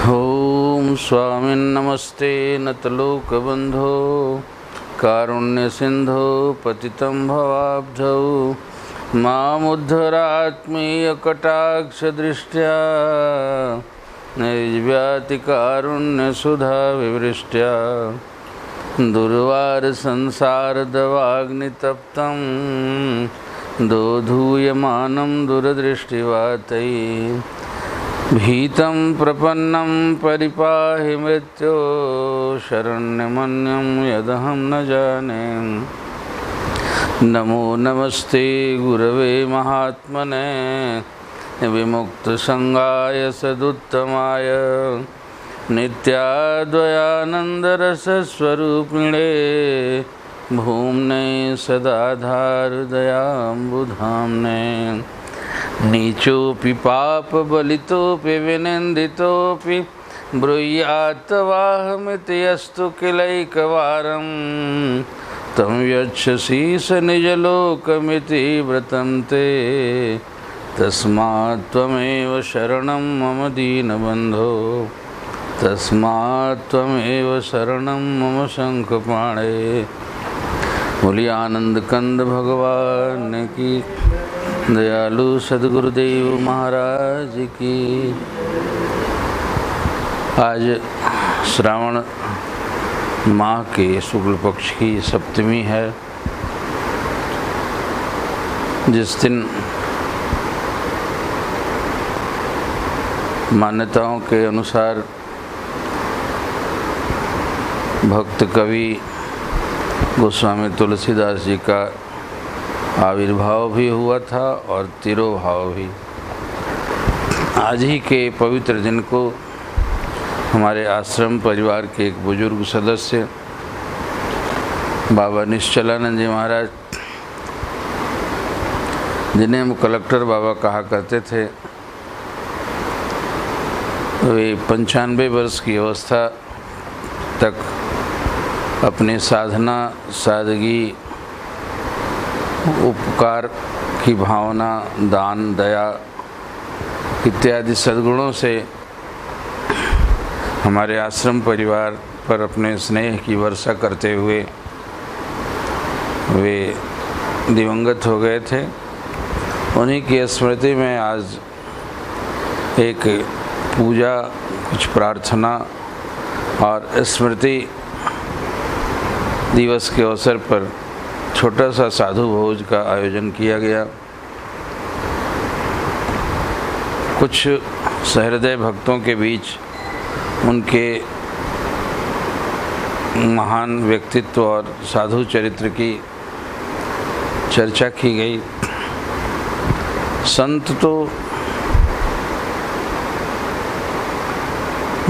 ओम स्वामिन्नमस्ते नतलोकबन्धो कारुण्यसिन्धो पतितं भवाब्धौ मामुद्धरात्मीयकटाक्षदृष्ट्या निर्व्यातिकारुण्यसुधाविवृष्ट्या दुर्वारसंसारदवाग्नितप्तं दोधूयमानं दूरदृष्टिवातैः भीतं प्रपन्नं परिपाहि मृत्यो शरण्यमन्यं यदहं न जाने। नमो नमस्ते गुरवे महात्मने विमुक्तसंगाय सदुत्तमाय नित्याद्वयानन्दरसस्वरूपिणे भूम्ने सदा धारदयाम्बुधाम्ने। नीचोऽपि पापबलितोऽपि विनिन्दितोऽपि ब्रूयात् वाहमिति यस्तु किलैकवारं तं यच्छसीस निजलोकमिति व्रतं ते। तस्मात् त्वमेव शरणं मम दीनबन्धो, तस्मात् त्वमेव शरणं मम शङ्खपाणे। बोलिए आनंद कंद भगवान की, दयालु सद्गुरुदेव महाराज की। आज श्रावण माह के शुक्ल पक्ष की सप्तमी है, जिस दिन मान्यताओं के अनुसार भक्त कवि गोस्वामी तुलसीदास जी का आविर्भाव भी हुआ था और तिरोभाव भी। आज ही के पवित्र दिन को हमारे आश्रम परिवार के एक बुजुर्ग सदस्य बाबा निश्चलानंद जी महाराज, जिन्हें हम कलेक्टर बाबा कहा करते थे, वे 95 वर्ष की अवस्था तक अपनी साधना, सादगी, उपकार की भावना, दान, दया इत्यादि सद्गुणों से हमारे आश्रम परिवार पर अपने स्नेह की वर्षा करते हुए वे दिवंगत हो गए थे। उन्हीं की स्मृति में आज एक पूजा, कुछ प्रार्थना और स्मृति दिवस के अवसर पर छोटा सा साधु भोज का आयोजन किया गया। कुछ सहृदय भक्तों के बीच उनके महान व्यक्तित्व और साधु चरित्र की चर्चा की गई। संत तो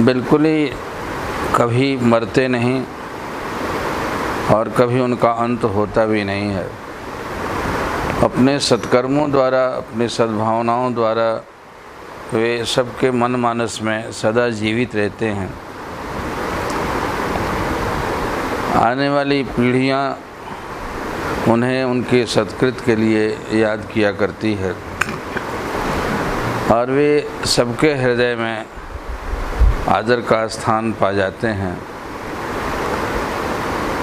बिल्कुल ही कभी मरते नहीं और कभी उनका अंत होता भी नहीं है। अपने सत्कर्मों द्वारा, अपनी सद्भावनाओं द्वारा वे सबके मन मानस में सदा जीवित रहते हैं। आने वाली पीढ़ियां उन्हें उनके सत्कृत के लिए याद किया करती है और वे सबके हृदय में आदर का स्थान पा जाते हैं।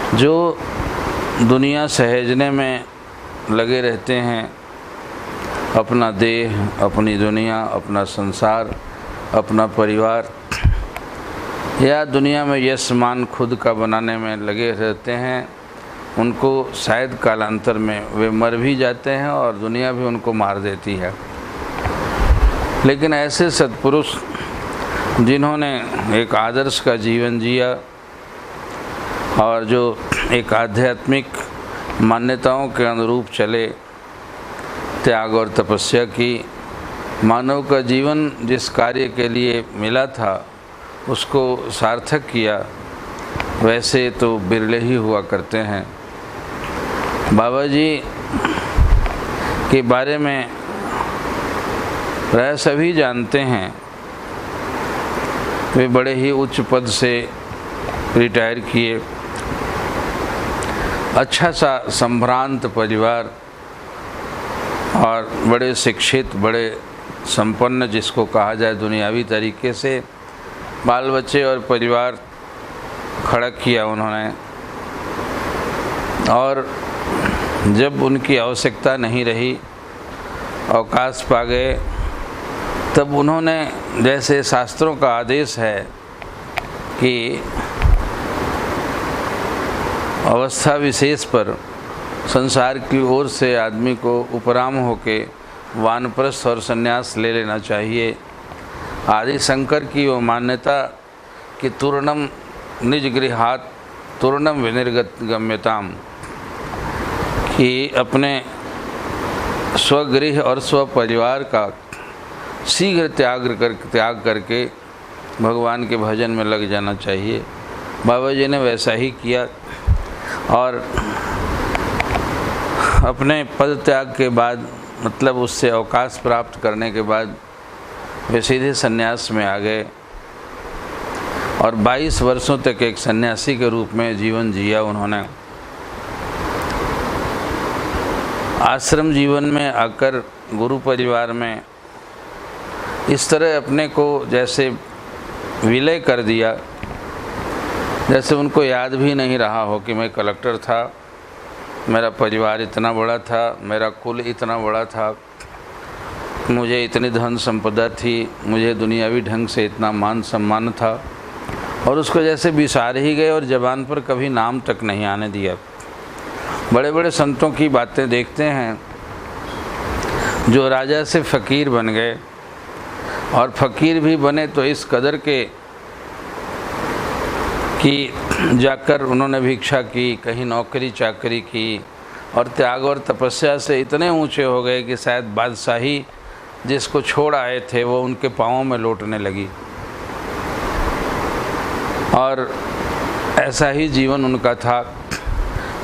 जो दुनिया सहेजने में लगे रहते हैं, अपना देह, अपनी दुनिया, अपना संसार, अपना परिवार, या दुनिया में यश मान खुद का बनाने में लगे रहते हैं, उनको शायद कालांतर में वे मर भी जाते हैं और दुनिया भी उनको मार देती है। लेकिन ऐसे सत्पुरुष जिन्होंने एक आदर्श का जीवन जिया और जो एक आध्यात्मिक मान्यताओं के अनुरूप चले, त्याग और तपस्या की, मानव का जीवन जिस कार्य के लिए मिला था उसको सार्थक किया, वैसे तो बिरले ही हुआ करते हैं। बाबा जी के बारे में प्राय सभी जानते हैं। वे बड़े ही उच्च पद से रिटायर किए, अच्छा सा संभ्रांत परिवार और बड़े शिक्षित, बड़े संपन्न जिसको कहा जाए दुनियावी तरीके से, बाल बच्चे और परिवार खड़ा किया उन्होंने, और जब उनकी आवश्यकता नहीं रही, अवकाश पा गए, तब उन्होंने, जैसे शास्त्रों का आदेश है कि अवस्था विशेष पर संसार की ओर से आदमी को उपराम होके वानप्रस्थ और संन्यास ले लेना चाहिए। आदि शंकर की वो मान्यता कि तूर्णम निज गृहात तूर्णम विनिर्गत गम्यताम, कि अपने स्वगृह और स्वपरिवार का शीघ्र त्याग करके भगवान के भजन में लग जाना चाहिए। बाबा जी ने वैसा ही किया, और अपने पद त्याग के बाद, मतलब उससे अवकाश प्राप्त करने के बाद वे सीधे सन्यास में आ गए, और 22 वर्षों तक एक सन्यासी के रूप में जीवन जिया उन्होंने। आश्रम जीवन में आकर गुरु परिवार में इस तरह अपने को जैसे विलय कर दिया, जैसे उनको याद भी नहीं रहा हो कि मैं कलेक्टर था, मेरा परिवार इतना बड़ा था, मेरा कुल इतना बड़ा था, मुझे इतनी धन संपदा थी, मुझे दुनियावी ढंग से इतना मान सम्मान था, और उसको जैसे बिसार ही गए और ज़बान पर कभी नाम तक नहीं आने दिया। बड़े बड़े संतों की बातें देखते हैं जो राजा से फ़कीर बन गए, और फ़कीर भी बने तो इस कदर के कि जाकर उन्होंने भिक्षा की, कहीं नौकरी चाकरी की, और त्याग और तपस्या से इतने ऊंचे हो गए कि शायद बादशाही जिसको छोड़ आए थे वो उनके पाँवों में लौटने लगी। और ऐसा ही जीवन उनका था।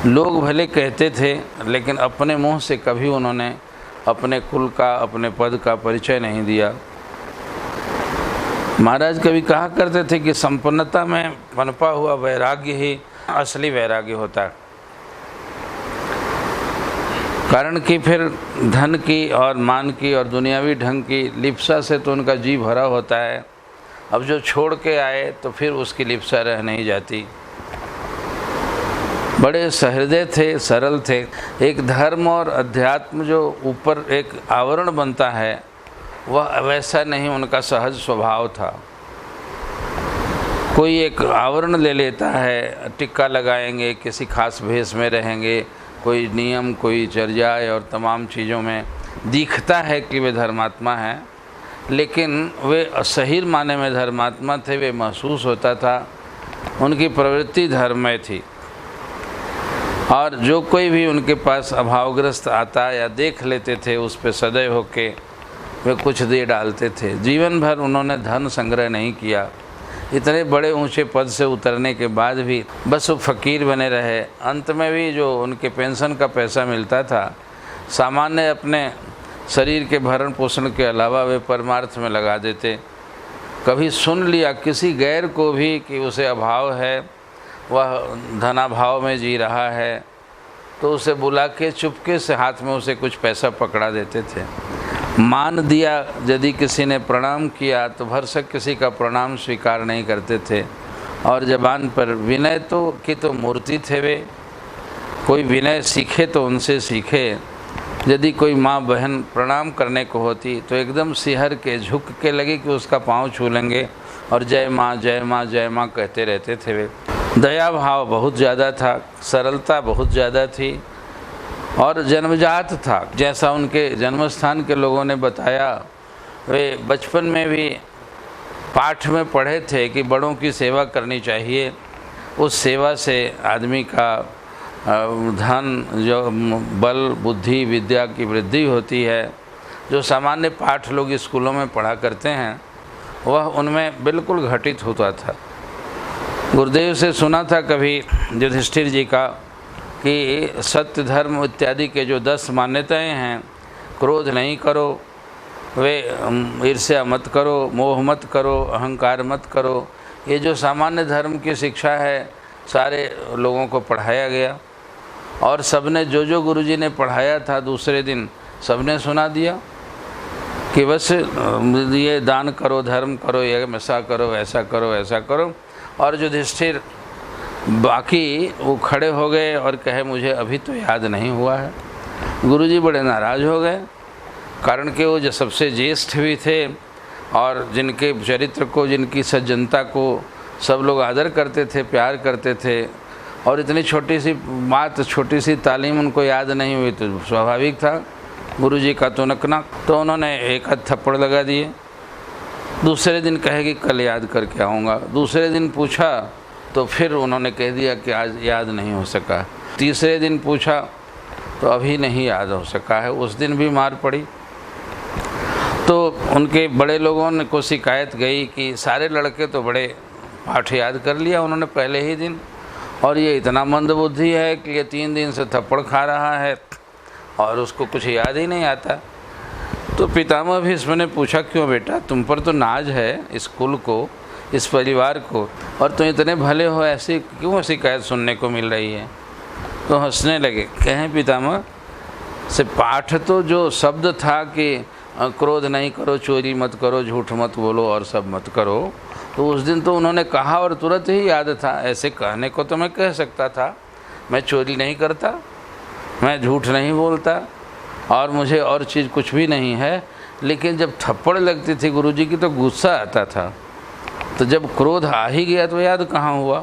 लोग भले कहते थे, लेकिन अपने मुंह से कभी उन्होंने अपने कुल का, अपने पद का परिचय नहीं दिया। महाराज कभी कहा करते थे कि संपन्नता में पनपा हुआ वैराग्य ही असली वैराग्य होता है। कारण कि फिर धन की और मान की और दुनियावी ढंग की लिप्सा से तो उनका जी भरा होता है। अब जो छोड़ के आए तो फिर उसकी लिप्सा रह नहीं जाती। बड़े सहृदय थे, सरल थे। एक धर्म और अध्यात्म जो ऊपर एक आवरण बनता है, वह वैसा नहीं उनका सहज स्वभाव था। कोई एक आवरण ले लेता है, टिक्का लगाएंगे, किसी खास भेष में रहेंगे, कोई नियम, कोई चर्याएं और तमाम चीज़ों में दिखता है कि वे धर्मात्मा हैं, लेकिन वे सही माने में धर्मात्मा थे। वे महसूस होता था, उनकी प्रवृत्ति धर्ममय थी। और जो कोई भी उनके पास अभावग्रस्त आता या देख लेते थे, उस पर सदैव होके वे कुछ दे डालते थे। जीवन भर उन्होंने धन संग्रह नहीं किया। इतने बड़े ऊंचे पद से उतरने के बाद भी बस वो फ़कीर बने रहे। अंत में भी जो उनके पेंशन का पैसा मिलता था, सामान्य अपने शरीर के भरण पोषण के अलावा वे परमार्थ में लगा देते। कभी सुन लिया किसी गैर को भी कि उसे अभाव है, वह धनाभाव में जी रहा है, तो उसे बुला के चुपके से हाथ में उसे कुछ पैसा पकड़ा देते थे। मान दिया, यदि किसी ने प्रणाम किया तो भरसक किसी का प्रणाम स्वीकार नहीं करते थे। और ज़बान पर विनय तो मूर्ति थे वे। कोई विनय सीखे तो उनसे सीखे। यदि कोई माँ बहन प्रणाम करने को होती तो एकदम सिहर के झुक के लगे कि उसका पाँव छू लेंगे और जय माँ जय माँ जय माँ कहते रहते थे वे। दया भाव बहुत ज़्यादा था, सरलता बहुत ज़्यादा थी और जन्मजात था। जैसा उनके जन्मस्थान के लोगों ने बताया, वे बचपन में भी पाठ में पढ़े थे कि बड़ों की सेवा करनी चाहिए। उस सेवा से आदमी का धन, जो बल, बुद्धि, विद्या की वृद्धि होती है। जो सामान्य पाठ लोग स्कूलों में पढ़ा करते हैं, वह उनमें बिल्कुल घटित होता था। गुरुदेव से सुना था कभी युधिष्ठिर जी का कि सत्य, धर्म इत्यादि के जो 10 मान्यताएं हैं, क्रोध नहीं करो, वे ईर्ष्या मत करो, मोह मत करो, अहंकार मत करो, ये जो सामान्य धर्म की शिक्षा है, सारे लोगों को पढ़ाया गया। और सबने जो गुरुजी ने पढ़ाया था दूसरे दिन सबने सुना दिया कि बस ये दान करो, धर्म करो, ये ऐसा करो, ऐसा करो, ऐसा करो। और युधिष्ठिर बाकी वो खड़े हो गए और कहे मुझे अभी तो याद नहीं हुआ है। गुरुजी बड़े नाराज़ हो गए, कारण कि वो जो सबसे ज्येष्ठ भी थे और जिनके चरित्र को, जिनकी सज्जनता को सब लोग आदर करते थे, प्यार करते थे, और इतनी छोटी सी बात, छोटी सी तालीम उनको याद नहीं हुई तो स्वाभाविक था गुरुजी का तुनकना। तो उन्होंने एक हाथ थप्पड़ लगा दिए। दूसरे दिन कहे कि कल याद करके आऊँगा। दूसरे दिन पूछा तो फिर उन्होंने कह दिया कि आज याद नहीं हो सका। तीसरे दिन पूछा तो अभी नहीं याद हो सका है। उस दिन भी मार पड़ी। तो उनके बड़े लोगों को शिकायत गई कि सारे लड़के तो बड़े पाठ याद कर लिया उन्होंने पहले ही दिन, और ये इतना मंदबुद्धि है कि ये 3 दिन से थप्पड़ खा रहा है और उसको कुछ याद ही नहीं आता। तो पितामह भीष्म ने पूछा, क्यों बेटा, तुम पर तो नाज है इस कुल को, इस परिवार को, और तुम इतने भले हो, ऐसी क्यों शिकायत सुनने को मिल रही है? तो हंसने लगे। कहें पितामह से पाठ तो जो शब्द था कि क्रोध नहीं करो, चोरी मत करो, झूठ मत बोलो और सब मत करो, तो उस दिन तो उन्होंने कहा और तुरंत ही याद था। ऐसे कहने को तो मैं कह सकता था, मैं चोरी नहीं करता, मैं झूठ नहीं बोलता और मुझे और चीज़ कुछ भी नहीं है। लेकिन जब थप्पड़ लगती थी गुरुजी की तो गुस्सा आता था। तो जब क्रोध आ ही गया तो याद कहाँ हुआ?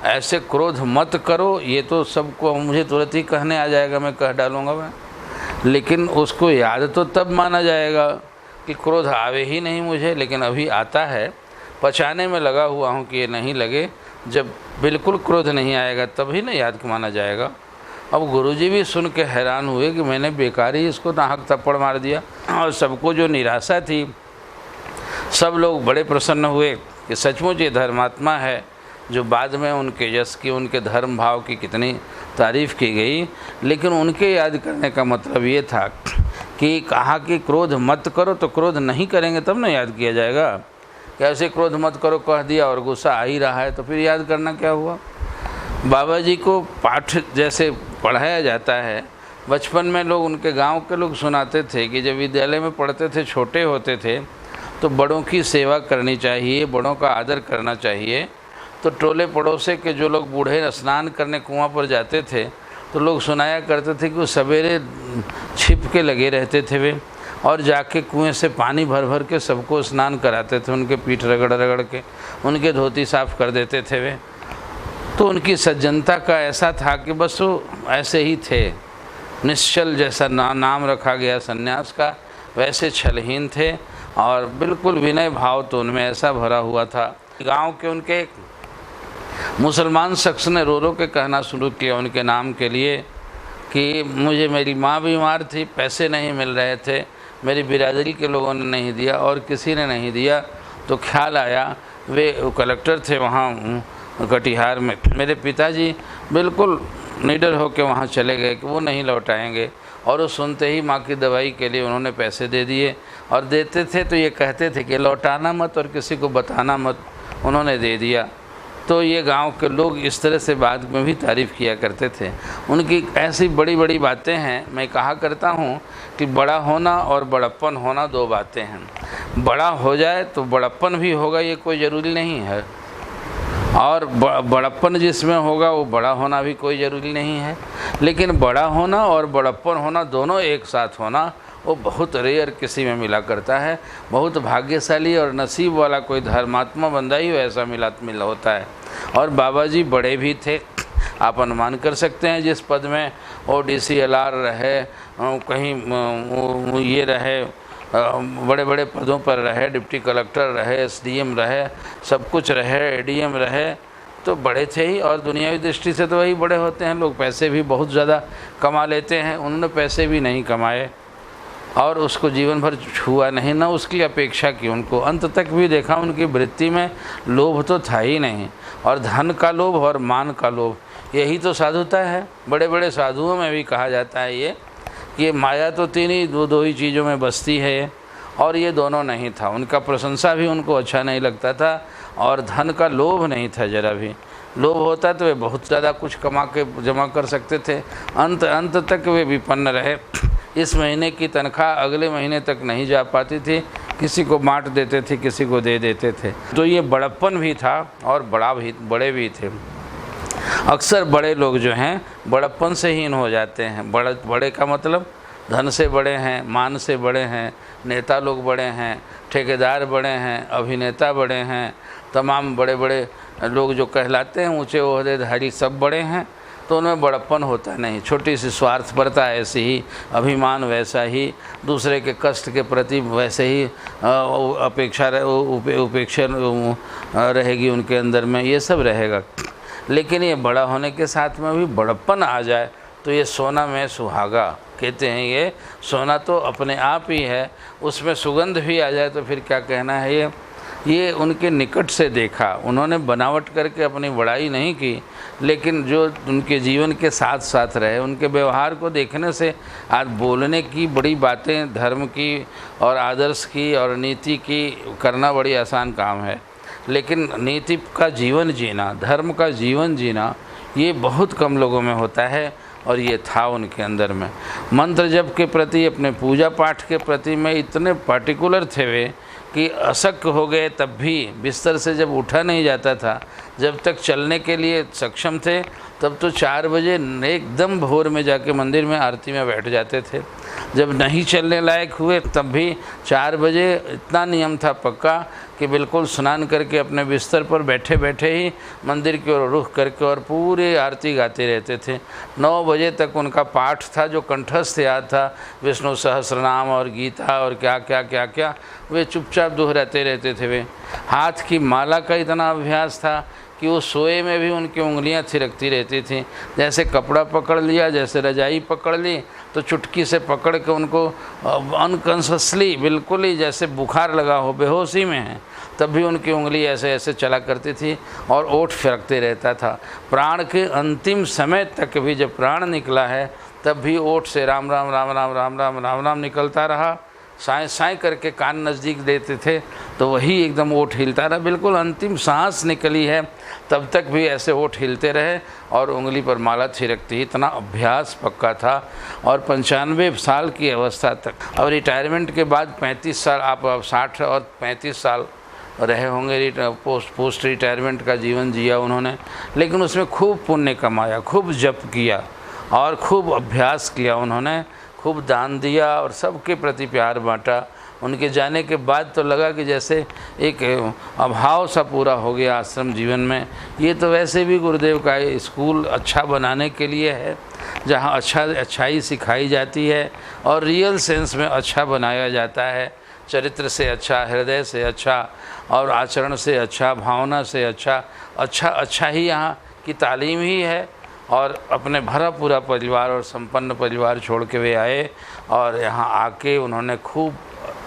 ऐसे क्रोध मत करो, ये तो सबको मुझे तुरंत ही कहने आ जाएगा, मैं कह डालूँगा मैं। लेकिन उसको याद तो तब माना जाएगा कि क्रोध आवे ही नहीं मुझे, लेकिन अभी आता है, पचाने में लगा हुआ हूँ कि ये नहीं लगे। जब बिल्कुल क्रोध नहीं आएगा तभी ना याद माना जाएगा। अब गुरुजी भी सुन के हैरान हुए कि मैंने बेकार ही इसको नाहक थप्पड़ मार दिया। और सबको जो निराशा थी, सब लोग बड़े प्रसन्न हुए कि सचमुच ये धर्मात्मा है, जो बाद में उनके यश की, उनके धर्म भाव की कितनी तारीफ़ की गई। लेकिन उनके याद करने का मतलब ये था कि कहा कि क्रोध मत करो, तो क्रोध नहीं करेंगे तब ना याद किया जाएगा। कैसे क्रोध मत करो कह दिया और गुस्सा आ ही रहा है तो फिर याद करना क्या हुआ? बाबा जी को पाठ जैसे पढ़ाया जाता है, बचपन में लोग, उनके गांव के लोग सुनाते थे कि जब विद्यालय में पढ़ते थे, छोटे होते थे, तो बड़ों की सेवा करनी चाहिए, बड़ों का आदर करना चाहिए। तो टोले पड़ोसे के जो लोग बूढ़े स्नान करने कुआं पर जाते थे तो लोग सुनाया करते थे कि वो सवेरे छिप के लगे रहते थे वे, और जाके कुएं से पानी भर भर के सबको स्नान कराते थे, उनके पीठ रगड़ रगड़ के उनके धोती साफ कर देते थे वे। तो उनकी सज्जनता का ऐसा था कि बस वो ऐसे ही थे, निश्चल जैसा नाम रखा गया सन्यास का, वैसे छलहीन थे और बिल्कुल विनय भाव तो उनमें ऐसा भरा हुआ था। गांव के उनके मुसलमान शख्स ने रो रो के कहना शुरू किया उनके नाम के लिए कि मुझे, मेरी माँ बीमार थी, पैसे नहीं मिल रहे थे, मेरी बिरादरी के लोगों ने नहीं दिया और किसी ने नहीं दिया। तो ख्याल आया, वे कलेक्टर थे वहाँ कटिहार में, मेरे पिताजी बिल्कुल निडर होकर वहाँ चले गए कि वो नहीं लौटाएंगे। और वो सुनते ही माँ की दवाई के लिए उन्होंने पैसे दे दिए, और देते थे तो ये कहते थे कि लौटाना मत और किसी को बताना मत, उन्होंने दे दिया। तो ये गांव के लोग इस तरह से बाद में भी तारीफ़ किया करते थे। उनकी ऐसी बड़ी बड़ी बातें हैं। मैं कहा करता हूँ कि बड़ा होना और बड़प्पन होना 2 बातें हैं। बड़ा हो जाए तो बड़प्पन भी होगा, ये कोई ज़रूरी नहीं है, और बड़प्पन जिसमें होगा वो बड़ा होना भी कोई ज़रूरी नहीं है। लेकिन बड़ा होना और बड़प्पन होना दोनों एक साथ होना वो बहुत रेयर किसी में मिला करता है। बहुत भाग्यशाली और नसीब वाला कोई धर्मात्मा बंदा ही ऐसा मिल होता है। और बाबा जी बड़े भी थे, आप अनुमान कर सकते हैं जिस पद में वो DCLR रहे, कहीं ये रहे, बड़े बड़े पदों पर रहे, डिप्टी कलेक्टर रहे, SDM रहे, सब कुछ रहे, ADM रहे, तो बड़े थे ही। और दुनियावी दृष्टि से तो वही बड़े होते हैं। लोग पैसे भी बहुत ज़्यादा कमा लेते हैं, उन्होंने पैसे भी नहीं कमाए और उसको जीवन भर छुआ नहीं, ना उसकी अपेक्षा की। उनको अंत तक भी देखा, उनकी वृत्ति में लोभ तो था ही नहीं, और धन का लोभ और मान का लोभ, यही तो साधुता है। बड़े बड़े साधुओं में भी कहा जाता है ये कि माया तो दो ही चीज़ों में बसती है, और ये दोनों नहीं था। उनका प्रशंसा भी उनको अच्छा नहीं लगता था, और धन का लोभ नहीं था जरा भी। लोभ होता तो वे बहुत ज़्यादा कुछ कमा के जमा कर सकते थे। अंत तक वे विपन्न रहे, इस महीने की तनख्वाह अगले महीने तक नहीं जा पाती थी, किसी को बांट देते थे, किसी को दे देते थे। तो ये बड़प्पन भी था और बड़े भी थे। अक्सर बड़े लोग जो हैं बड़प्पन से हीन हो जाते हैं। बड़े का मतलब धन से बड़े हैं, मान से बड़े हैं, नेता लोग बड़े हैं, ठेकेदार बड़े हैं, अभिनेता बड़े हैं, तमाम बड़े बड़े लोग जो कहलाते हैं ऊंचे ओहदेधारी सब बड़े हैं, तो उनमें बड़प्पन होता नहीं। छोटी सी स्वार्थपरता ऐसी ही, अभिमान वैसा ही, दूसरे के कष्ट के प्रति वैसे ही उपेक्षा रहेगी उनके अंदर में, ये सब रहेगा। लेकिन ये बड़ा होने के साथ में भी बड़प्पन आ जाए तो ये सोना में सुहागा कहते हैं। ये सोना तो अपने आप ही है, उसमें सुगंध भी आ जाए तो फिर क्या कहना है। ये उनके निकट से देखा, उन्होंने बनावट करके अपनी बड़ाई नहीं की, लेकिन जो उनके जीवन के साथ साथ रहे, उनके व्यवहार को देखने से आज बोलने की बड़ी बातें धर्म की और आदर्श की और नीति की करना बड़ी आसान काम है, लेकिन नीति का जीवन जीना, धर्म का जीवन जीना, ये बहुत कम लोगों में होता है। और ये था उनके अंदर में। मंत्र जप के प्रति, अपने पूजा पाठ के प्रति में इतने पार्टिकुलर थे वे कि अशक्त हो गए तब भी बिस्तर से जब उठा नहीं जाता था, जब तक चलने के लिए सक्षम थे तब तो 4 बजे एकदम भोर में जाके मंदिर में आरती में बैठ जाते थे। जब नहीं चलने लायक हुए तब भी 4 बजे इतना नियम था पक्का कि बिल्कुल स्नान करके अपने बिस्तर पर बैठे बैठे ही मंदिर की ओर रुख करके और पूरी आरती गाते रहते थे। 9 बजे तक उनका पाठ था जो कंठस्थ याद था, विष्णु सहस्रनाम और गीता और क्या क्या क्या क्या वे चुपचाप दोहराते रहते थे। वे हाथ की माला का इतना अभ्यास था कि वो सोए में भी उनकी उंगलियां थिरकती रहती थीं। जैसे कपड़ा पकड़ लिया, जैसे रजाई पकड़ ली तो चुटकी से पकड़ के उनको अनकॉन्शसली, बिल्कुल ही जैसे बुखार लगा हो, बेहोशी में है, तब भी उनकी उंगली ऐसे ऐसे चला करती थी और ओठ फिरकते रहता था। प्राण के अंतिम समय तक भी जब प्राण निकला है तब भी ओठ से राम राम राम राम राम राम राम राम निकलता रहा। साएं साएं करके कान नज़दीक देते थे तो वही एकदम ओठ हिलता रहा। बिल्कुल अंतिम सांस निकली है तब तक भी ऐसे ओठ हिलते रहे और उंगली पर माला थिरकती। इतना अभ्यास पक्का था। और 95 साल की अवस्था तक, अब रिटायरमेंट के बाद 35 साल, आप 60 और 35 साल रहे होंगे, पोस्ट रिटायरमेंट का जीवन जिया उन्होंने, लेकिन उसमें खूब पुण्य कमाया, खूब जप किया और खूब अभ्यास किया उन्होंने, खूब दान दिया और सबके प्रति प्यार बांटा। उनके जाने के बाद तो लगा कि जैसे एक अभाव सा पूरा हो गया आश्रम जीवन में। ये तो वैसे भी गुरुदेव का स्कूल अच्छा बनाने के लिए है, जहाँ अच्छाई सिखाई जाती है और रियल सेंस में अच्छा बनाया जाता है। चरित्र से अच्छा, हृदय से अच्छा और आचरण से अच्छा, भावना से अच्छा ही यहाँ की तालीम ही है। और अपने भरा पूरा परिवार और संपन्न परिवार छोड़ के वे आए और यहाँ आके उन्होंने खूब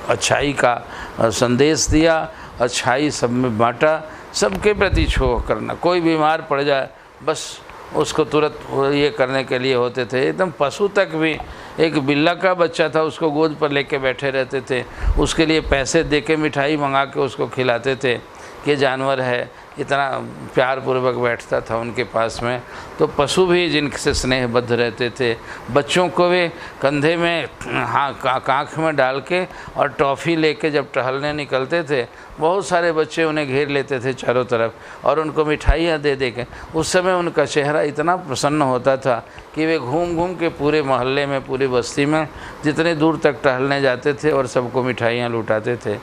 अच्छाई का संदेश दिया, अच्छाई सब में बांटा, सबके प्रति छोह करना। कोई बीमार पड़ जाए बस उसको तुरंत ये करने के लिए होते थे। एकदम पशु तक भी, एक बिल्ला का बच्चा था उसको गोद पर लेके बैठे रहते थे, उसके लिए पैसे दे के मिठाई मंगा के उसको खिलाते थे कि जानवर है, इतना प्यार पूर्वक बैठता था उनके पास में। तो पशु भी जिनसे स्नेहबद्ध रहते थे, बच्चों को वे कंधे में कांख में डाल के और टॉफ़ी लेके जब टहलने निकलते थे, बहुत सारे बच्चे उन्हें घेर लेते थे चारों तरफ और उनको मिठाइयाँ दे दे के। उस समय उनका चेहरा इतना प्रसन्न होता था कि वे घूम घूम के पूरे मोहल्ले में, पूरी बस्ती में जितने दूर तक टहलने जाते थे और सबको मिठाइयाँ लुटाते थे।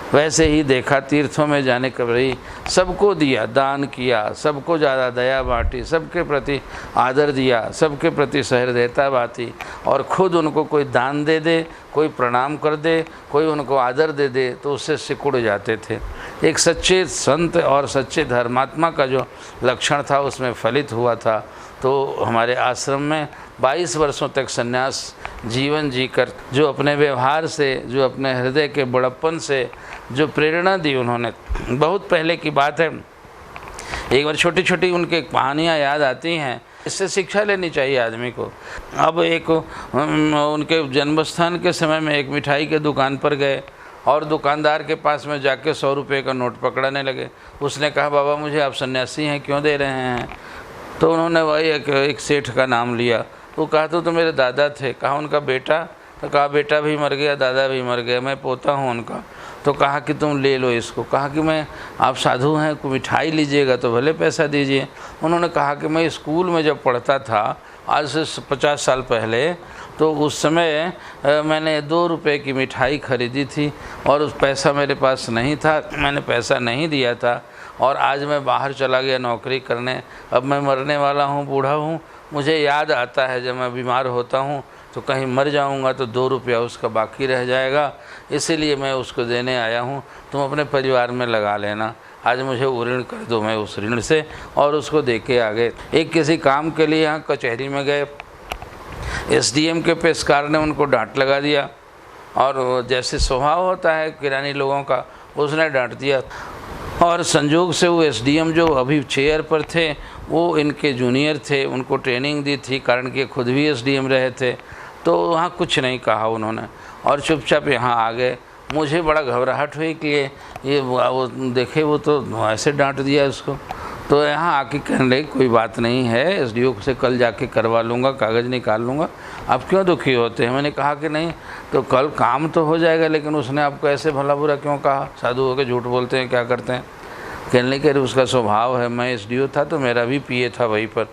वैसे ही देखा तीर्थों में जाने कभी सबको दिया, दान किया, सबको ज़्यादा दया बांटी, सबके प्रति आदर दिया, सबके प्रति सहृदयता बांटी और ख़ुद उनको कोई दान दे दे, कोई प्रणाम कर दे, कोई उनको आदर दे दे तो उससे सिकुड़ जाते थे। एक सच्चे संत और सच्चे धर्मात्मा का जो लक्षण था उसमें फलित हुआ था। तो हमारे आश्रम में 22 वर्षों तक सन्यास जीवन जीकर जो अपने व्यवहार से, जो अपने हृदय के बड़प्पन से जो प्रेरणा दी उन्होंने, बहुत पहले की बात है। एक बार छोटी छोटी उनके कहानियाँ याद आती हैं, इससे शिक्षा लेनी चाहिए आदमी को। अब एक उनके जन्मस्थान के समय में एक मिठाई के दुकान पर गए और दुकानदार के पास में जाके 100 रुपये का नोट पकड़ाने लगे। उसने कहा, बाबा मुझे आप सन्यासी हैं, क्यों दे रहे हैं? तो उन्होंने वही एक सेठ का नाम लिया। वो कहा तो मेरे दादा थे। कहा उनका बेटा? तो कहा बेटा भी मर गया, दादा भी मर गया, मैं पोता हूँ उनका। तो कहा कि तुम ले लो इसको। कहा कि मैं, आप साधु हैं, कोई मिठाई लीजिएगा तो भले पैसा दीजिए। उन्होंने कहा कि मैं स्कूल में जब पढ़ता था आज से 50 साल पहले, तो उस समय मैंने 2 रुपये की मिठाई खरीदी थी और उस पैसा मेरे पास नहीं था, मैंने पैसा नहीं दिया था। और आज मैं बाहर चला गया नौकरी करने, अब मैं मरने वाला हूँ, बूढ़ा हूँ, मुझे याद आता है जब मैं बीमार होता हूँ तो कहीं मर जाऊँगा तो 2 रुपया उसका बाकी रह जाएगा, इसीलिए मैं उसको देने आया हूँ, तुम अपने परिवार में लगा लेना। आज मुझे ऋण कर दो। मैं उस ऋण से और उसको दे के आ गए। एक किसी काम के लिए यहाँ कचहरी में गए, एसडीएम के पेशकार ने उनको डांट लगा दिया और जैसे स्वभाव होता है किरानी लोगों का, उसने डांट दिया। और संजोग से वो एसडीएम जो अभी चेयर पर थे वो इनके जूनियर थे, उनको ट्रेनिंग दी थी, कारण कि खुद भी एसडीएम रहे थे। तो वहाँ कुछ नहीं कहा उन्होंने और चुपचाप यहाँ आ गए। मुझे बड़ा घबराहट हुई कि ये वो देखे वो तो ऐसे डांट दिया उसको। तो यहाँ आके कहने लगे कोई बात नहीं है, एसडीओ से कल जाके करवा लूँगा, कागज़ निकाल लूँगा, आप क्यों दुखी होते हैं। मैंने कहा कि नहीं तो कल काम तो हो जाएगा, लेकिन उसने आपको ऐसे भला बुरा क्यों कहा, साधु होकर झूठ बोलते हैं, क्या करते हैं। कहने लगे उसका स्वभाव है, मैं एसडीओ था तो मेरा भी पीए था वहीं पर।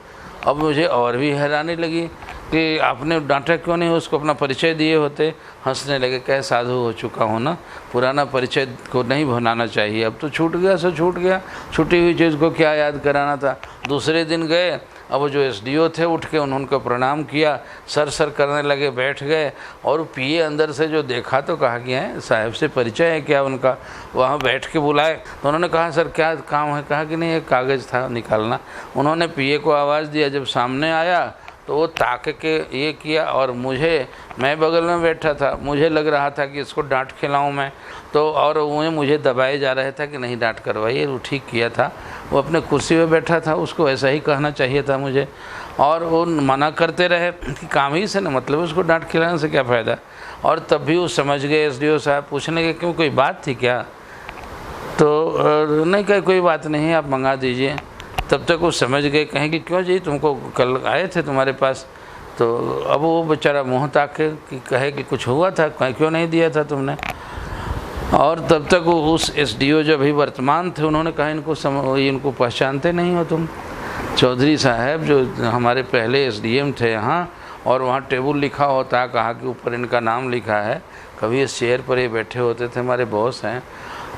अब मुझे और भी हैरानी लगी कि आपने डांटा क्यों नहीं, उसको अपना परिचय दिए होते। हंसने लगे, कहे साधु हो चुका हूँ ना, पुराना परिचय को नहीं भुलाना चाहिए, अब तो छूट गया सो छूट गया, छूटी हुई चीज़ को क्या याद कराना था। दूसरे दिन गए, अब जो एसडीओ थे उठ के उन्होंने प्रणाम किया, सर करने लगे, बैठ गए। और पीए अंदर से जो देखा तो कहा कि हैं साहब से परिचय है क्या उनका, वहाँ बैठ के बुलाए। तो उन्होंने कहा सर क्या काम है, कहा कि नहीं एक कागज़ था निकालना। उन्होंने पीए को आवाज़ दिया, जब सामने आया तो वो ताक के ये किया और मैं बगल में बैठा था, मुझे लग रहा था कि इसको डांट खिलाऊं मैं, तो और वो मुझे दबाए जा रहा था कि नहीं डांट करवाइए, वो ठीक किया था, वो अपने कुर्सी पे बैठा था, उसको ऐसा ही कहना चाहिए था मुझे। और वो मना करते रहे कि काम ही से ना मतलब, उसको डांट खिलाने से क्या फ़ायदा। और तब भी वो समझ गए एसडीओ साहब, पूछने के क्यों कोई बात थी क्या, तो नहीं कहे कोई बात नहीं आप मंगा दीजिए। तब तक वो समझ गए, कहें कि क्यों जी तुमको कल आए थे तुम्हारे पास। तो अब वो बेचारा मुँह ताक के कि कहे कि कुछ हुआ था, क्यों नहीं दिया था तुमने। और तब तक वो उस एसडीओ जो अभी वर्तमान थे उन्होंने कहा इनको पहचानते नहीं हो तुम, चौधरी साहब जो हमारे पहले एसडीएम थे यहाँ, और वहाँ टेबल लिखा होता, कहा कि ऊपर इनका नाम लिखा है, कभी इस चेयर पर ये बैठे होते थे, हमारे बॉस हैं।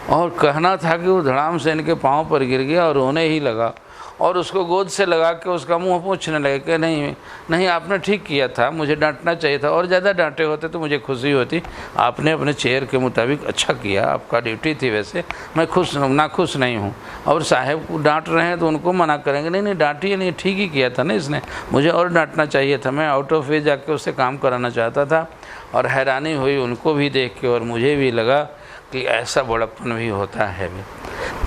और कहना था कि वो धड़ाम से इनके पाँव पर गिर गया और रोने ही लगा और उसको गोद से लगा के उसका मुंह पूछने लगे कि नहीं आपने ठीक किया था, मुझे डांटना चाहिए था, और ज़्यादा डांटे होते तो मुझे खुशी होती, आपने अपने चेयर के मुताबिक अच्छा किया, आपका ड्यूटी थी, वैसे मैं नाखुश नहीं हूँ। और साहब को डांट रहे हैं तो उनको मना करेंगे, नहीं डांटिए नहीं, ठीक ही किया था ना इसने, मुझे और डांटना चाहिए था, मैं आउट ऑफ वे जाके उससे काम कराना चाहता था। और हैरानी हुई उनको भी देख के और मुझे भी लगा कि ऐसा बड़प्पन भी होता है भी।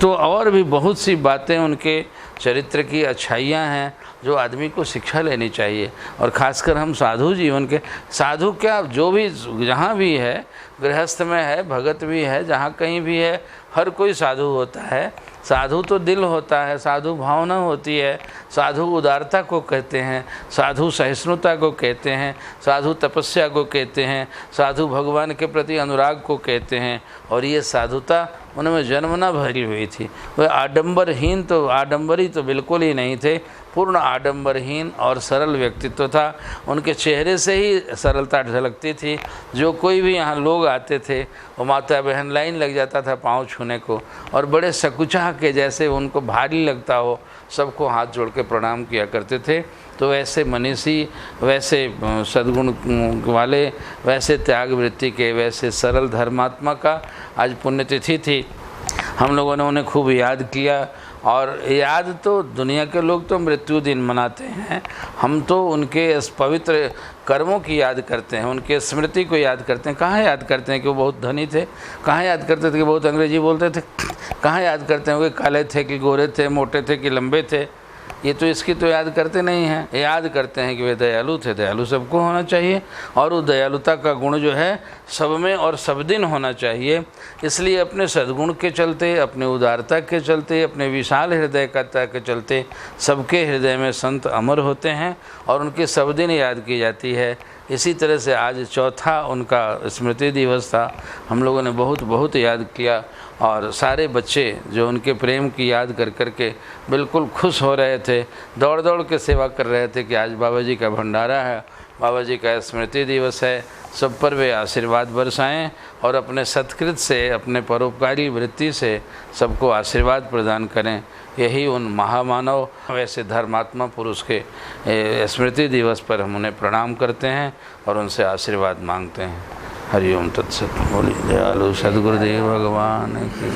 तो और भी बहुत सी बातें उनके चरित्र की अच्छाइयाँ हैं जो आदमी को शिक्षा लेनी चाहिए। और ख़ासकर हम साधु जीवन के, साधु क्या जो भी जहाँ भी है, गृहस्थ में है, भगत भी है, जहाँ कहीं भी है, हर कोई साधु होता है। साधु तो दिल होता है, साधु भावना होती है, साधु उदारता को कहते हैं, साधु सहिष्णुता को कहते हैं, साधु तपस्या को कहते हैं, साधु भगवान के प्रति अनुराग को कहते हैं। और ये साधुता उनमें जन्मना भरी हुई थी। वह आडंबरहीन तो आडंबरी तो बिल्कुल ही नहीं थे, पूर्ण आडंबरहीन और सरल व्यक्तित्व था। उनके चेहरे से ही सरलता झलकती थी। जो कोई भी यहाँ लोग आते थे वो माता बहन लाइन लग जाता था पाँव छूने को, और बड़े सकुचा के जैसे उनको भारी लगता हो सबको हाथ जोड़ के प्रणाम किया करते थे। तो वैसे मनीषी, वैसे सद्गुण वाले, वैसे त्याग वृत्ति के, वैसे सरल धर्मात्मा का आज पुण्यतिथि थी। हम लोगों ने उन्हें खूब याद किया। और याद तो दुनिया के लोग तो मृत्यु दिन मनाते हैं, हम तो उनके इस पवित्र कर्मों की याद करते हैं, उनके स्मृति को याद करते हैं। कहाँ याद करते हैं कि वो बहुत धनी थे, कहाँ याद करते थे कि बहुत अंग्रेजी बोलते थे, कहाँ याद करते हैं कि काले थे कि गोरे थे, मोटे थे कि लंबे थे। ये तो इसकी तो याद करते नहीं हैं। याद करते हैं कि वे दयालु थे। दयालु सबको होना चाहिए और वो दयालुता का गुण जो है सब में और सब दिन होना चाहिए। इसलिए अपने सद्गुण के चलते, अपने उदारता के चलते, अपने विशाल हृदयता के चलते सबके हृदय में संत अमर होते हैं और उनकी सब दिन याद की जाती है। इसी तरह से आज चौथा उनका स्मृति दिवस था। हम लोगों ने बहुत बहुत याद किया और सारे बच्चे जो उनके प्रेम की याद कर कर के बिल्कुल खुश हो रहे थे, दौड़ दौड़ के सेवा कर रहे थे कि आज बाबा जी का भंडारा है, बाबा जी का स्मृति दिवस है, सब पर वे आशीर्वाद बरसाएं और अपने सत्कृत से, अपने परोपकारी वृत्ति से सबको आशीर्वाद प्रदान करें। यही उन महामानव वैसे धर्मात्मा पुरुष के स्मृति दिवस पर हम उन्हें प्रणाम करते हैं और उनसे आशीर्वाद मांगते हैं। हरि ओम तत्सत। बोलिए दयालु सद्गुरुदेव भगवान की।